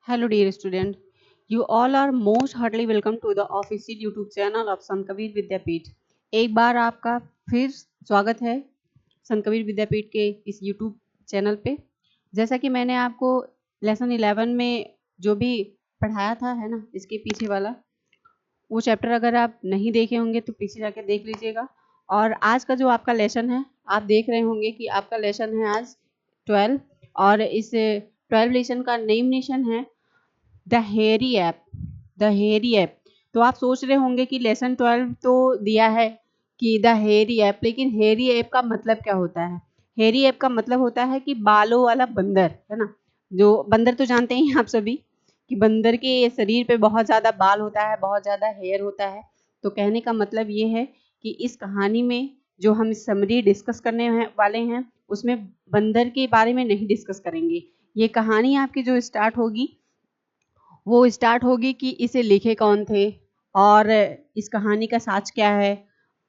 Hello, dear student. You all are most heartily welcome to the official YouTube channel of संत कबीर विद्यापीठ। एक बार आपका फिर स्वागत है संत कबीर विद्यापीठ के इस YouTube चैनल पे। जैसा कि मैंने आपको लेसन 11 में जो भी पढ़ाया था, है ना, इसके पीछे वाला वो चैप्टर अगर आप नहीं देखे होंगे तो पीछे जाके देख लीजिएगा। और आज का जो आपका लेसन है, आप देख रहे होंगे कि आपका लेसन है आज 12, और इस 12 लेसन का नेशन है द हेरी ऐप। द हेरी ऐप। तो आप सोच रहे होंगे कि लेसन 12 तो दिया है कि द हेरी ऐप, लेकिन हेरी ऐप का मतलब क्या होता है? हेरी ऐप का मतलब होता है कि बालों वाला बंदर, है ना। जो बंदर तो जानते हैं आप सभी कि बंदर के शरीर पे बहुत ज़्यादा बाल होता है, बहुत ज़्यादा हेयर होता है। तो कहने का मतलब ये है कि इस कहानी में जो हम समरी डिस्कस करने वाले हैं उसमें बंदर के बारे में नहीं डिस्कस करेंगे। ये कहानी आपकी जो स्टार्ट होगी वो स्टार्ट होगी कि इसे लिखे कौन थे और इस कहानी का साच क्या है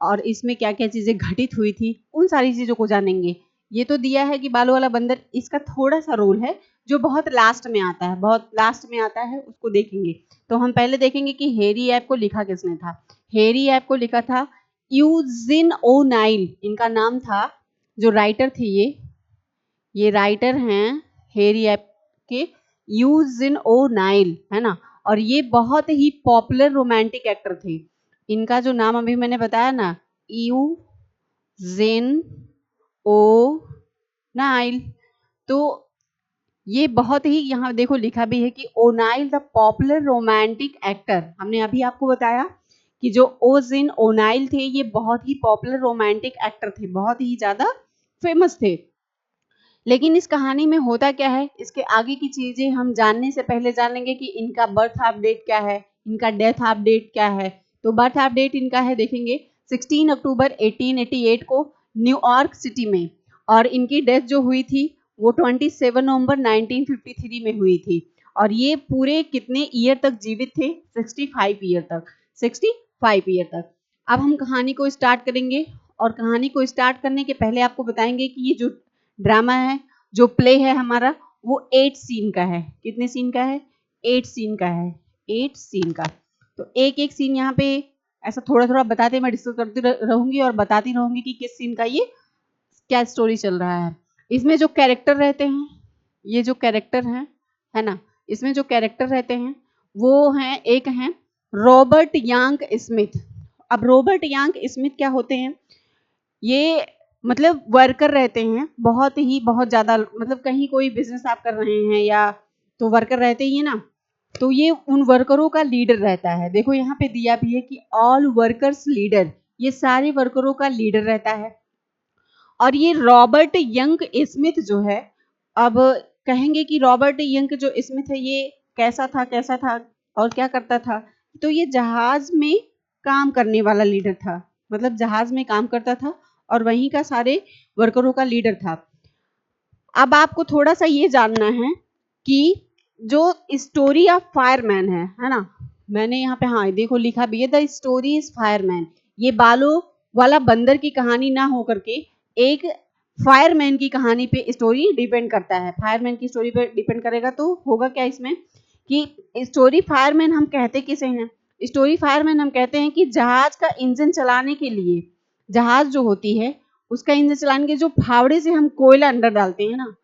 और इसमें क्या क्या चीज़ें घटित हुई थी, उन सारी चीज़ों को जानेंगे। ये तो दिया है कि बालों वाला बंदर, इसका थोड़ा सा रोल है जो बहुत लास्ट में आता है, बहुत लास्ट में आता है, उसको देखेंगे। तो हम पहले देखेंगे कि हेरी ऐप को लिखा किसने था। हेरी ऐप को लिखा था यूजिन ओ नाइल, इनका नाम था। जो राइटर थे ये राइटर हैं हेरी ऐप के यूजिन ओ नाइल, है ना। और ये बहुत ही पॉपुलर रोमांटिक एक्टर थे। इनका जो नाम अभी मैंने बताया ना, यूजिन ओ नाइल, तो ये बहुत ही, यहाँ देखो लिखा भी है कि ओनाइल द पॉपुलर रोमांटिक एक्टर। हमने अभी आपको बताया कि जो ओजिन ओनाइल थे ये बहुत ही पॉपुलर रोमांटिक एक्टर थे, बहुत ही ज्यादा फेमस थे। लेकिन इस कहानी में होता क्या है, इसके आगे की चीजें हम जानने से पहले जान लेंगे कि इनका बर्थ अपडेट क्या है, इनका डेथ अपडेट क्या है। तो बर्थ अपडेट इनका है, देखेंगे 16 अक्टूबर 1888 को न्यूयॉर्क सिटी में, और इनकी डेथ जो हुई थी वो 27 नवंबर 1953 में हुई थी। और ये पूरे कितने ईयर तक जीवित थे? 65 ईयर तक, 65 ईयर तक। अब हम कहानी को स्टार्ट करेंगे, और कहानी को स्टार्ट करने के पहले आपको बताएंगे कि ये जो ड्रामा है, जो प्ले है हमारा, वो 8 सीन का है। कितने सीन का है? 8 सीन का है, 8 सीन का। तो एक एक सीन यहाँ पे ऐसा थोड़ा थोड़ा बताते मैं डिस्कस करती रहूंगी और बताती रहूंगी कि किस सीन का ये क्या स्टोरी चल रहा है। इसमें जो कैरेक्टर रहते हैं, ये जो कैरेक्टर हैं, है ना, इसमें जो कैरेक्टर रहते हैं वो हैं, एक हैं रॉबर्ट यांग स्मिथ। अब रॉबर्ट यांग स्मिथ क्या होते हैं? ये मतलब वर्कर रहते हैं, बहुत ही बहुत ज़्यादा, मतलब कहीं कोई बिजनेस आप कर रहे हैं या तो वर्कर रहते ही है ना, तो ये उन वर्करों का लीडर रहता है। देखो यहाँ पे दिया भी है कि ऑल वर्कर्स लीडर, ये सारे वर्करों का लीडर रहता है। और ये रॉबर्ट यंग स्मिथ जो है, अब कहेंगे कि रॉबर्ट यंग जो स्मिथ है ये कैसा था और क्या करता था। तो ये जहाज में काम करने वाला लीडर था, मतलब जहाज में काम करता था और वहीं का सारे वर्करों का लीडर था। अब आपको थोड़ा सा ये जानना है कि जो स्टोरी ऑफ फायरमैन है ना, मैंने यहाँ पे हाँ देखो लिखा भी है द स्टोरी इज फायरमैन। ये बालों वाला बंदर की कहानी ना होकर के एक फायरमैन की कहानी पे स्टोरी डिपेंड करता है। फायरमैन की स्टोरी पे डिपेंड करेगा तो होगा क्या इसमें कि स्टोरी फायरमैन हम कहते किसे हैं? स्टोरी फायरमैन हम कहते हैं कि जहाज का इंजन चलाने के लिए, जहाज जो होती है उसका इंजन चलाने के जो फावड़े से हम कोयला अंदर डालते हैं ना,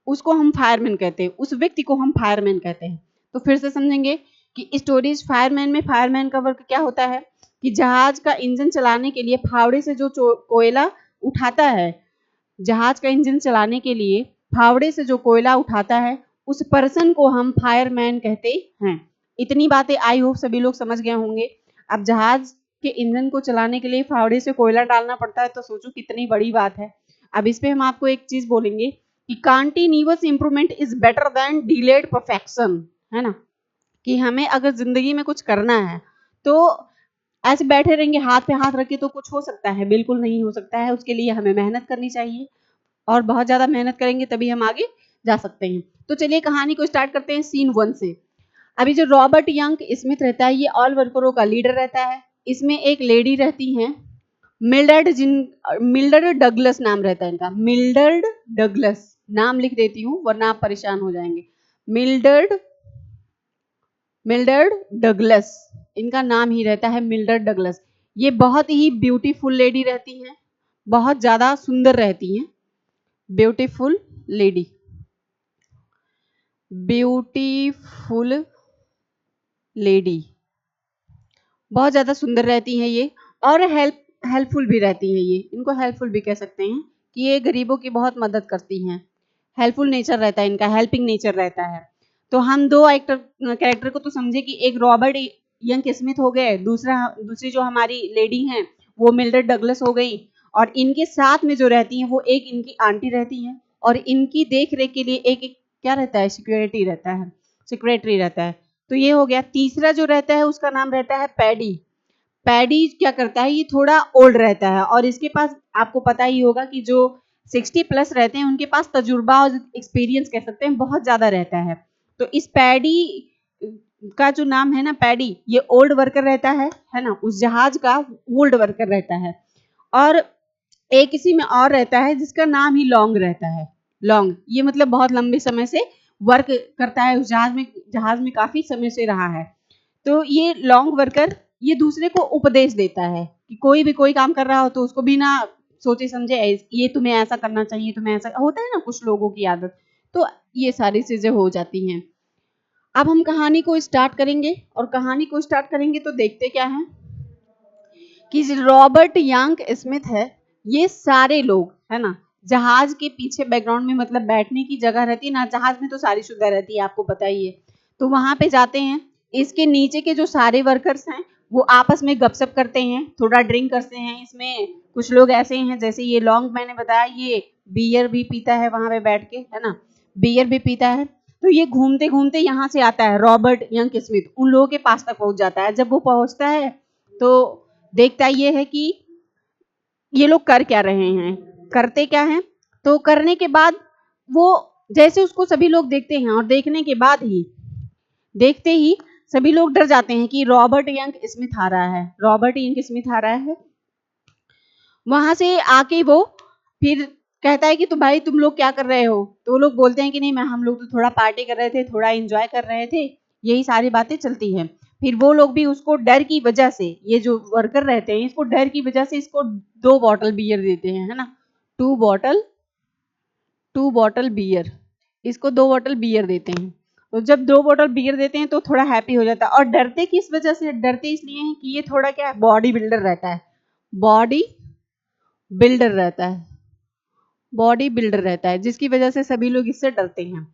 उसको हम फायरमैन कहते हैं, उस व्यक्ति को हम फायरमैन कहते हैं। तो फिर से समझेंगे कि स्टोरीज फायरमैन में फायरमैन का वर्क क्या होता है कि जहाज का इंजन चलाने के लिए फावड़े से जो कोयला उठाता है, जहाज का इंजन चलाने के लिए फावड़े से जो कोयला उठाता है, उस पर्सन को हम फायरमैन कहते हैं। इतनी बातें आई होप सभी लोग समझ गए होंगे। अब जहाज के इंजन को चलाने के लिए फावड़े से कोयला डालना पड़ता है, तो सोचो कितनी बड़ी बात है। अब इस पे हम आपको एक चीज बोलेंगे कि continuous improvement is better than delayed perfection, है ना। कि हमें अगर जिंदगी में कुछ करना है तो ऐसे बैठे रहेंगे हाथ पे हाथ रखे तो कुछ हो सकता है? बिल्कुल नहीं हो सकता है। उसके लिए हमें मेहनत करनी चाहिए, और बहुत ज्यादा मेहनत करेंगे तभी हम आगे जा सकते हैं। तो चलिए कहानी को स्टार्ट करते हैं सीन 1 से। अभी जो रॉबर्ट यंग स्मिथ रहता है ये ऑल वर्करों का लीडर रहता है। इसमें एक लेडी रहती हैं मिल्डर्ड डगलस नाम रहता है इनका, मिल्डर्ड डगलस। नाम लिख देती हूँ वरना आप परेशान हो जाएंगे। मिल्डर्ड मिल्ड्रेड डगलस, इनका नाम ही रहता है मिल्ड्रेड डगलस। ये बहुत ही ब्यूटीफुल लेडी रहती हैं, बहुत ज्यादा सुंदर रहती हैं, ब्यूटीफुल लेडी, ब्यूटीफुल लेडी, बहुत ज्यादा सुंदर रहती हैं ये, और हेल्पफुल भी रहती हैं ये, इनको हेल्पफुल भी कह सकते हैं कि ये गरीबों की बहुत मदद करती हैं, हेल्पफुल नेचर रहता है इनका, हेल्पिंग नेचर रहता है। तो हम दो कैरेक्टर को तो समझे कि एक रॉबर्ट यंग स्मिथ हो गए, दूसरी जो हमारी लेडी हैं वो मिल्ड्रेड डगलस हो गई, और इनके साथ में जो रहती हैं वो एक इनकी आंटी रहती हैं, और इनकी देख रेख के लिए एक क्या रहता है, सिक्योरिटी रहता है, सेक्रेटरी रहता है। तो ये हो गया। तीसरा जो रहता है उसका नाम रहता है पैडी। पैडी क्या करता है, ये थोड़ा ओल्ड रहता है, और इसके पास आपको पता ही होगा कि जो 60 प्लस रहते हैं उनके पास तजुर्बा और एक्सपीरियंस कह सकते हैं बहुत ज्यादा रहता है। तो इस पैडी का जो नाम है ना पैडी, ये ओल्ड वर्कर रहता है ना, उस जहाज का ओल्ड वर्कर रहता है। और एक इसी में और रहता है जिसका नाम ही लॉन्ग रहता है। लॉन्ग ये मतलब बहुत लंबे समय से वर्क करता है उस जहाज में काफी समय से रहा है। तो ये लॉन्ग वर्कर ये दूसरे को उपदेश देता है कि कोई भी कोई काम कर रहा हो तो उसको बिना सोचे समझे ये तुम्हें ऐसा करना चाहिए, तुम्हें ऐसा होता है ना कुछ लोगों की आदत, तो ये सारी चीजें हो जाती हैं। अब हम कहानी को स्टार्ट करेंगे, और कहानी को स्टार्ट करेंगे तो देखते क्या है कि रॉबर्ट यंग स्मिथ है, ये सारे लोग है ना, जहाज के पीछे बैकग्राउंड में मतलब बैठने की जगह रहती है ना, जहाज में तो सारी सुविधा रहती है आपको पता ही है, तो वहां पे जाते हैं। इसके नीचे के जो सारे वर्कर्स हैं वो आपस में गपशप करते हैं, थोड़ा ड्रिंक करते हैं। इसमें कुछ लोग ऐसे हैं जैसे ये लॉन्ग मैंने बताया, ये बियर भी पीता है वहां पे बैठ के, है ना, बियर भी पीता है। तो ये घूमते घूमते यहाँ से आता है रॉबर्ट यंग स्मिथ, उन लोगों के पास तक पहुंच जाता है। जब वो पहुंचता है तो देखता ये है कि ये लोग कर क्या रहे हैं, करते क्या हैं। तो करने के बाद वो जैसे उसको सभी लोग देखते हैं, और देखने के बाद ही देखते ही सभी लोग डर जाते हैं कि रॉबर्ट यंग स्मिथ आ रहा है, रॉबर्ट यंग स्मिथ आ रहा है। वहां से आके वो फिर कहता है कि तो भाई तुम लोग क्या कर रहे हो, तो वो लोग बोलते हैं कि नहीं मैं हम लोग तो थोड़ा पार्टी कर रहे थे, थोड़ा एंजॉय कर रहे थे, यही सारी बातें चलती हैं। फिर वो लोग भी उसको डर की वजह से, ये जो वर्कर रहते हैं इसको डर की वजह से इसको 2 बॉटल बियर देते हैं, है ना, 2 बॉटल 2 बॉटल बियर, इसको 2 बॉटल बियर देते हैं। तो जब 2 बॉटल बियर देते हैं तो थोड़ा हैप्पी हो जाता है। और डरते किस वजह से, डरते इसलिए हैं कि ये थोड़ा क्या बॉडी बिल्डर रहता है, बॉडी बिल्डर रहता है, बॉडी बिल्डर रहता है, जिसकी वजह से सभी लोग इससे डरते हैं।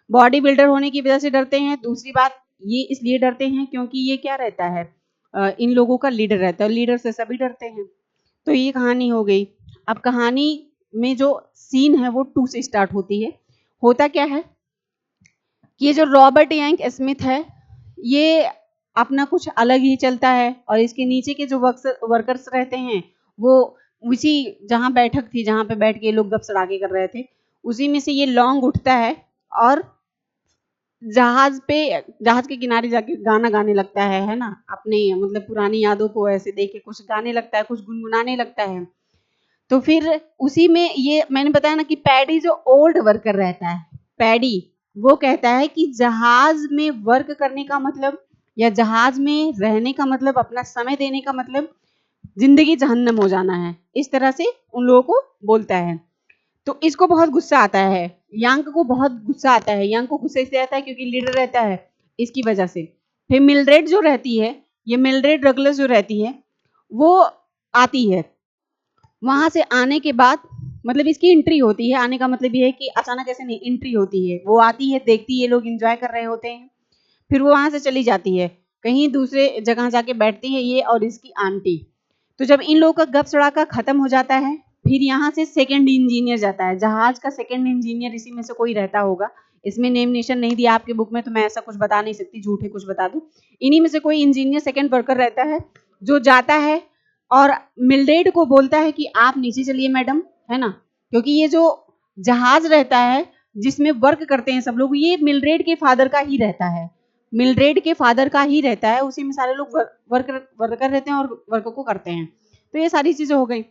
बॉडी बिल्डर होने की वजह से डरते हैं। दूसरी बात ये इसलिए डरते हैं क्योंकि ये क्या रहता है, इन लोगों का लीडर रहता है, लीडर से सभी डरते हैं। तो ये कहानी हो गई। अब कहानी में जो सीन है वो 2 से स्टार्ट होती है। होता क्या है कि ये जो रॉबर्ट यंग स्मिथ है ये अपना कुछ अलग ही चलता है, और इसके नीचे के जो वर्कर्स रहते हैं वो उसी जहां बैठक थी जहां पे बैठ के लोग गपसड़ाके कर रहे थे, उसी में से ये लॉन्ग उठता है और जहाज के किनारे जाके गाना गाने लगता है ना, अपने मतलब पुरानी यादों को ऐसे देख के कुछ गाने लगता है, कुछ गुनगुनाने लगता है। तो फिर उसी में ये मैंने बताया ना कि पैडी जो ओल्ड वर्कर रहता है, पैडी वो कहता है कि जहाज में वर्क करने का मतलब या जहाज में रहने का मतलब, अपना समय देने का मतलब जिंदगी जहन्नम हो जाना है, इस तरह से उन लोगों को बोलता है। तो इसको बहुत गुस्सा आता है, यांग को बहुत गुस्सा आता है। यांग को गुस्सा इसलिए आता है क्योंकि लीडर रहता है, इसकी वजह से। फिर मिल्ड्रेड जो रहती है, ये मिल्ड्रेड डगलस जो रहती है वो आती है। वहां से आने के बाद मतलब इसकी एंट्री होती है, आने का मतलब ये है कि अचानक ऐसे नहीं, एंट्री होती है, वो आती है, देखती है लोग एंजॉय कर रहे होते हैं, फिर वो वहां से चली जाती है, कहीं दूसरे जगह जाके बैठती है ये और इसकी आंटी। तो जब इन लोगों का गप सड़ाका खत्म हो जाता है फिर यहाँ से सेकंड इंजीनियर जाता है, जहाज का सेकंड इंजीनियर इसी में से कोई रहता होगा, इसमें नेम नेशन नहीं दिया आपके बुक में तो मैं ऐसा कुछ बता नहीं सकती, झूठे कुछ बता दूं। इन्हीं में से कोई इंजीनियर सेकंड वर्कर रहता है जो जाता है और मिल्ड्रेड को बोलता है कि आप नीचे चलिए मैडम, है ना, क्योंकि ये जो जहाज रहता है जिसमें वर्क करते हैं सब लोग, ये मिल्ड्रेड के फादर का ही रहता है, मिल्ड्रेड के फादर का ही रहता है, उसी में सारे लोग वर्कर रहते हैं और वर्क को करते हैं। तो ये सारी चीजें हो गई।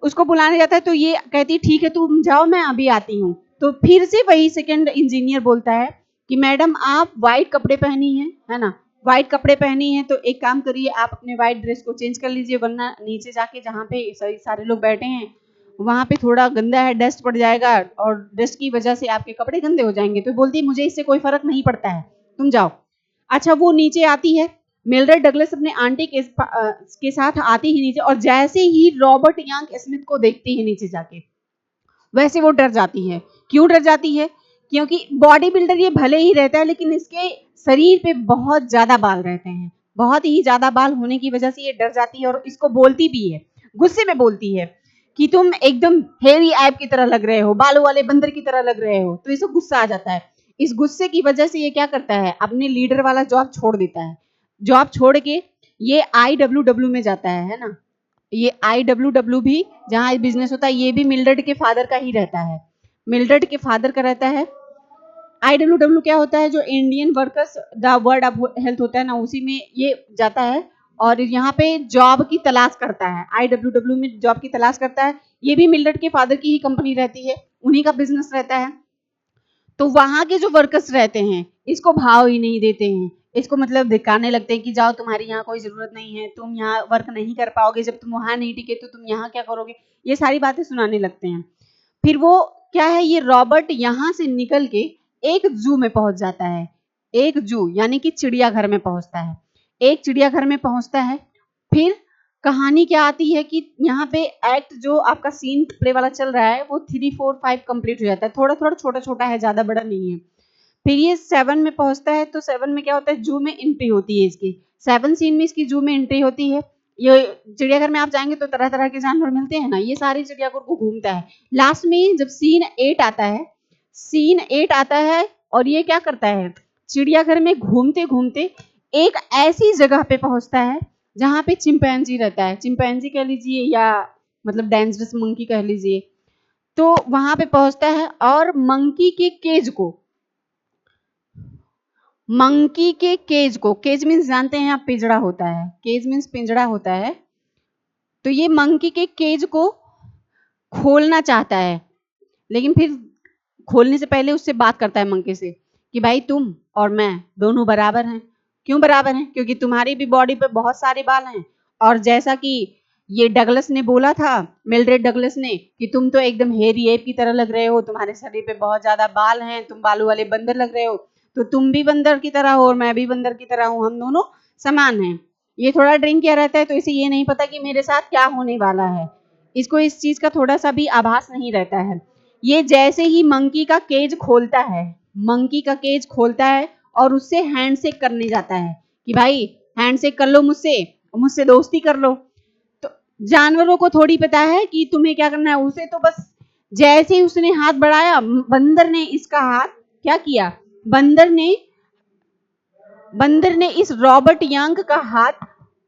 उसको बुलाने जाता है तो ये कहती ठीक है तुम जाओ मैं अभी आती हूँ। तो फिर से वही सेकंड इंजीनियर बोलता है कि मैडम आप व्हाइट कपड़े पहनी है ना, व्हाइट कपड़े पहनी है तो एक काम करिए, आप अपने व्हाइट ड्रेस को चेंज कर लीजिए, वरना नीचे जाके जहाँ पे सारे लोग बैठे हैं वहां पे थोड़ा गंदा है, डस्ट पड़ जाएगा और डस्ट की वजह से आपके कपड़े गंदे हो जाएंगे। तो बोलती है मुझे इससे कोई फर्क नहीं पड़ता है, तुम जाओ। अच्छा, वो नीचे आती है, मिल्ड्रेड डगलस अपने आंटी के साथ आती ही नीचे, और जैसे ही रॉबर्ट यंग स्मिथ को देखती है नीचे जाके, वैसे वो डर जाती है। क्यों डर जाती है? क्योंकि बॉडी बिल्डर ये भले ही रहता है लेकिन इसके शरीर पे बहुत ज्यादा बाल रहते हैं, बहुत ही ज्यादा बाल होने की वजह से ये डर जाती है और इसको बोलती भी है, गुस्से में बोलती है कि तुम एकदम हेरी ऐप की तरह लग रहे हो, बालों वाले बंदर की तरह लग रहे हो। तो इसको गुस्सा आ जाता है। इस गुस्से की वजह से ये क्या करता है, अपने लीडर वाला जॉब छोड़ देता है। जॉब छोड़ के ये IWW में जाता है ना। ये IWW भी जहाँ बिजनेस होता है, ये भी मिल्ड्रेड के फादर का ही रहता है, मिल्ड्रेड के फादर का रहता है। IWW क्या होता है, जो Indian workers the word of health होता है ना, उसी में ये जाता है और यहाँ पे जॉब की तलाश करता है। IWW में जॉब की तलाश करता है। ये भी मिल्ड्रेड के फादर की ही कंपनी रहती है, उन्हीं का बिजनेस रहता है। तो वहां के जो वर्कर्स रहते हैं इसको भाव ही नहीं देते हैं, इसको मतलब दिखाने लगते हैं कि जाओ, तुम्हारी यहाँ कोई जरूरत नहीं है, तुम यहाँ वर्क नहीं कर पाओगे, जब तुम वहां नहीं टिके तो तुम यहाँ क्या करोगे, ये सारी बातें सुनाने लगते हैं। फिर वो क्या है, ये रॉबर्ट यहाँ से निकल के एक जू में पहुंच जाता है, एक जू यानी कि चिड़ियाघर में पहुंचता है, एक चिड़ियाघर में पहुंचता है। फिर कहानी क्या आती है कि यहाँ पे एक्ट जो आपका सीन प्ले वाला चल रहा है वो 3, 4, 5 कंप्लीट हो जाता है, थोड़ा थोड़ा छोटा छोटा है, ज्यादा बड़ा नहीं है। फिर ये 7 में पहुंचता है, तो 7 में क्या होता है, जू में एंट्री होती है इसकी, 7 सीन में इसकी जू में एंट्री होती है। ये चिड़ियाघर में आप जाएंगे तो तरह तरह के जानवर मिलते हैं ना, ये सारे चिड़ियाघर को घूमता है। लास्ट में जब सीन 8 आता है, सीन 8 आता है और ये क्या करता है, चिड़ियाघर में घूमते घूमते एक ऐसी जगह पे पहुंचता है जहां पे चिंपैंजी रहता है, चिंपैंजी कह लीजिए या मतलब डेंजरस मंकी कह लीजिए। तो वहां पे पहुंचता है और मंकी के केज को, मंकी के केज को, केज मीन्स जानते हैं आप, पिंजड़ा होता है, केज मीन्स पिंजड़ा होता है। तो ये मंकी के केज को खोलना चाहता है, लेकिन फिर खोलने से पहले उससे बात करता है मंकी से कि भाई तुम और मैं दोनों बराबर हैं। क्यों बराबर हैं? क्योंकि तुम्हारी भी बॉडी पे बहुत सारे बाल हैं, और जैसा कि ये डगलस ने बोला था, मिल्ड्रेड डगलस ने, कि तुम तो एकदम हेरी एप की तरह लग रहे हो, तुम्हारे शरीर पे बहुत ज्यादा बाल हैं, तुम बालों वाले बंदर लग रहे हो। तो तुम भी बंदर की तरह हो और मैं भी बंदर की तरह हूँ, हम दोनों समान हैं। ये थोड़ा ड्रिंक किया रहता है तो इसे ये नहीं पता कि मेरे साथ क्या होने वाला है, इसको इस चीज का थोड़ा सा भी आभास नहीं रहता है। ये जैसे ही मंकी का केज खोलता है, मंकी का केज खोलता है और उससे हैंडशेक करने जाता है कि भाई हैंडशेक कर लो मुझसे, मुझसे दोस्ती कर लो। तो जानवरों को थोड़ी पता है कि तुम्हें क्या करना है, उसे तो बस जैसे ही उसने हाथ बढ़ाया, बंदर ने इसका हाथ क्या किया, बंदर ने इस रॉबर्ट यंग का हाथ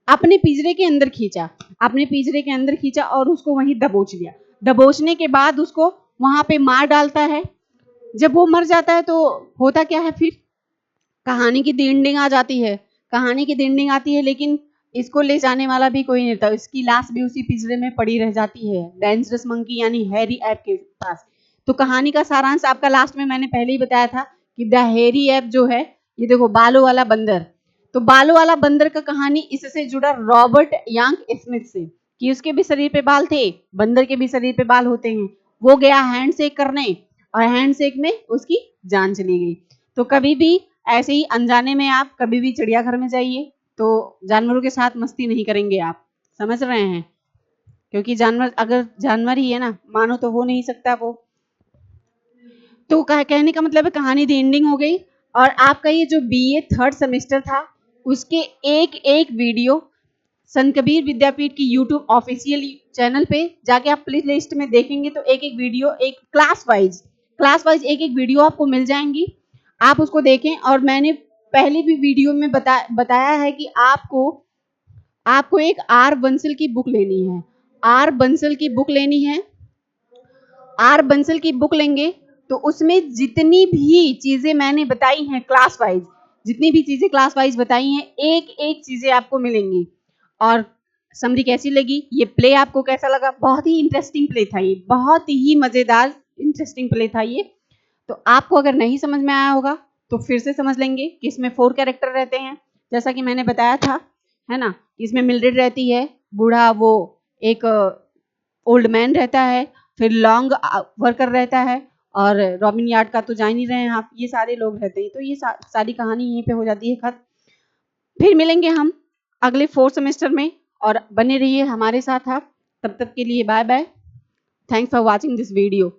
अपने पिंजरे के अंदर खींचा, अपने पिंजरे के अंदर खींचा और उसको वहीं दबोच लिया। दबोचने के बाद उसको वहां पे मार डालता है। जब वो मर जाता है तो होता क्या है, फिर कहानी की एंडिंग आ जाती है, कहानी की एंडिंग आती है, लेकिन इसको ले जाने वाला भी कोई नहीं था, इसकी लाश भी उसी पिंजरे में पड़ी रह जाती है, डेंजरस मंकी यानी हैरी ऐप के पास। तो कहानी का सारांश आपका लास्ट में मैंने पहले ही बताया था कि द हैरी ऐप जो है, ये देखो बालों वाला बंदर। तो बालों वाला बंदर का कहानी इससे जुड़ा रॉबर्ट यंग स्मिथ से, कि उसके भी शरीर पे बाल थे, बंदर के भी शरीर पे बाल होते हैं। वो गया हैंडशेक करने और हैंडशेक में उसकी जान चली गई। तो कभी भी ऐसे ही अनजाने में आप कभी भी चिड़ियाघर में जाइए तो जानवरों के साथ मस्ती नहीं करेंगे आप, समझ रहे हैं? क्योंकि जानवर अगर जानवर ही है ना, मानो तो हो नहीं सकता वो। तो कहने का मतलब है कहानी दी एंडिंग हो गई, और आपका ये जो BA 3rd सेमेस्टर था उसके एक एक वीडियो संत कबीर विद्यापीठ की यूट्यूब ऑफिशियल चैनल पे जाके आप प्ले लिस्ट में देखेंगे तो एक एक वीडियो, एक क्लास वाइज एक एक वीडियो आपको मिल जाएंगी, आप उसको देखें। और मैंने पहले भी वीडियो में बताया है कि आपको एक आर बंसल की बुक लेनी है, आर बंसल की बुक लेनी है। आर बंसल की बुक लेंगे तो उसमें जितनी भी चीजें मैंने बताई हैं क्लास वाइज, जितनी भी चीजें क्लास वाइज बताई हैं, एक एक चीजें आपको मिलेंगी। और समरी कैसी लगी, ये प्ले आपको कैसा लगा? बहुत ही इंटरेस्टिंग प्ले था ये, बहुत ही मजेदार इंटरेस्टिंग प्ले था ये। तो आपको अगर नहीं समझ में आया होगा तो फिर से समझ लेंगे कि इसमें 4 कैरेक्टर रहते हैं, जैसा कि मैंने बताया था, है ना, इसमें मिल्ड्रेड रहती है, बूढ़ा वो एक ओल्ड मैन रहता है, फिर लॉन्ग वर्कर रहता है, और रॉबिन यार्ड का तो जान ही रहे हैं आप, ये सारे लोग रहते हैं। तो ये सारी कहानी यहीं पे हो जाती है खत्म। फिर मिलेंगे हम अगले 4th सेमेस्टर में, और बने रहिए हमारे साथ आप। तब तक के लिए bye bye. Thanks for watching this video.